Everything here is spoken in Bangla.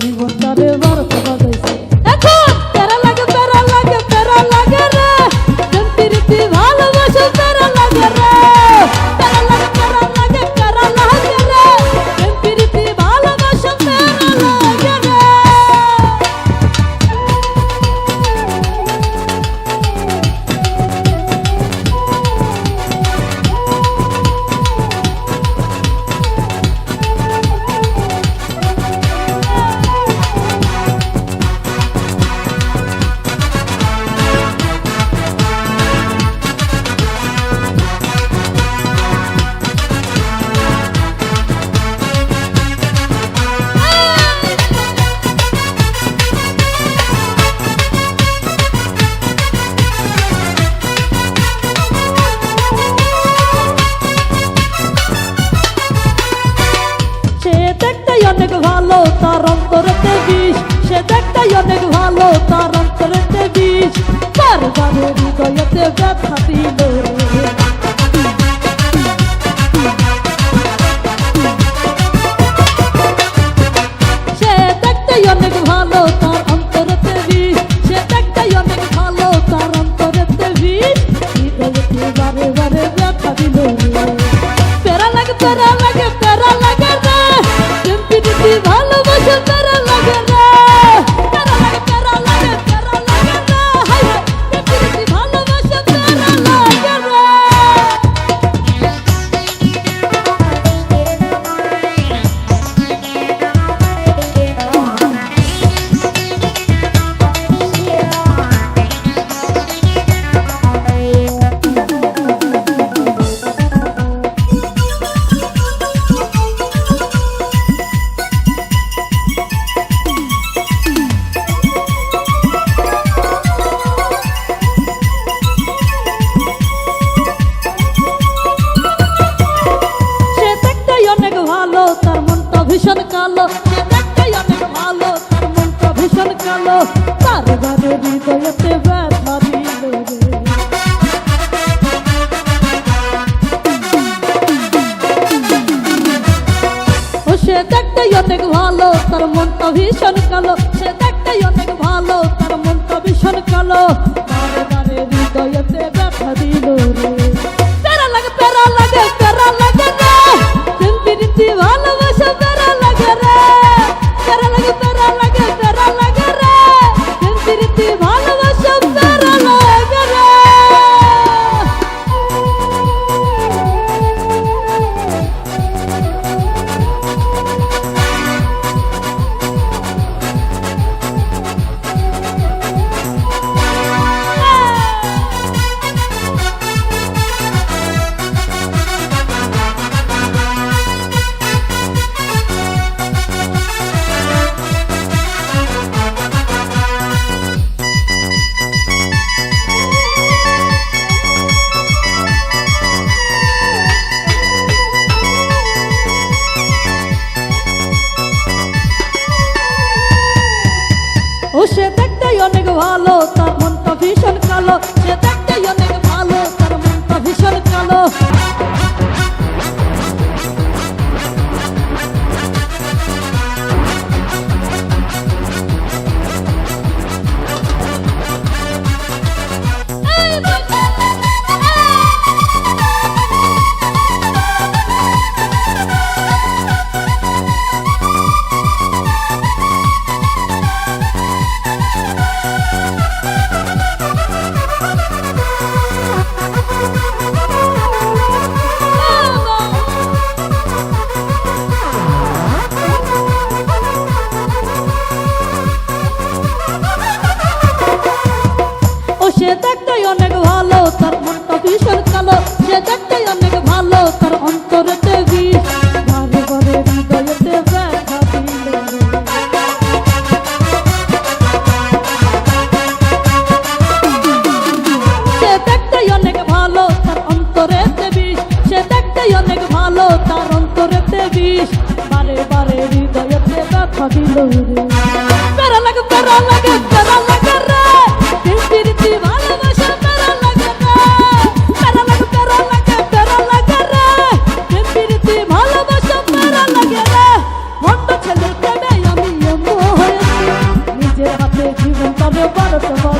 জীবনটারে বারোটা বাজাইছে এখন প্যারা লাগে রে প্রীতি ভালোবাসা প্যারা লাগে রে প্যারা লাগে রে প্রীতি ভালোবাসা প্যারা লাগে রে। অনেক ভালো তার অন্তরেতে বিষ সে দেখতেই অনেক ভালো তার অন্তরেতে বিষ বারবারে হৃদয়েতে ব্যথা দিল সে দেখতেই অনেক ভালো তার অন্তরেতে বিষ সে দেখতেই অনেক ভালো তার অন্তরেতে বিষ হৃদয়েতে বারে বারে ব্যথা দিল প্যারা লাগে রে ভালোবাসা প্যারা লাগে রে প্যারা লাগে রে হাই প্রীতি ভালোবাসা প্যারা লাগে রে। তার মনটা ভীষণ কালো সে দেখতেই অনেক ভালো তার মনটা ভীষণ কালো তার বারে হৃদয়েতে ব্যথা দিল ও সে দেখতেই অনেক ভালো তার মনটা ভীষণ কালো সে দেখতেই অনেক ভালো তার মনটা ভীষণ কালো বারে বারে হৃদয়েতে ব্যথা দিল রে প্যারা লাগে রে প্রীতি ভালোবাসা প্যারা লাগে রে প্যারা লাগে রে প্রীতি ভালোবাসা প্যারা লাগে রে। ও সে দেখতেই অনেক ভালো তার মনটা ভীষণ কালো সে দেখতেই অনেক ভালো তার মনটা ভীষণ কালো সে দেখতেই অনেক ভালো তার মনটা ভীষণ কালো সে দেখতেই অনেক ভালো তার অন্তরেতে বিষ বারে বারে হৃদয়েতে ব্যথা দিল সে দেখতেই অনেক ভালো তার অন্তরেতে বিষ সে দেখতেই অনেক ভালো তার অন্তরেতে বিষ বারে বারে হৃদয়েতে ব্যথা দিল রে প্যারা লাগে রে প্রীতি ভালোবাসা প্যারা লাগে রে প্যারা লাগে রে প্রীতি ভালোবাসা প্যারা লাগে রে ভণ্ড ছেলের প্রেমে আমি বারোটা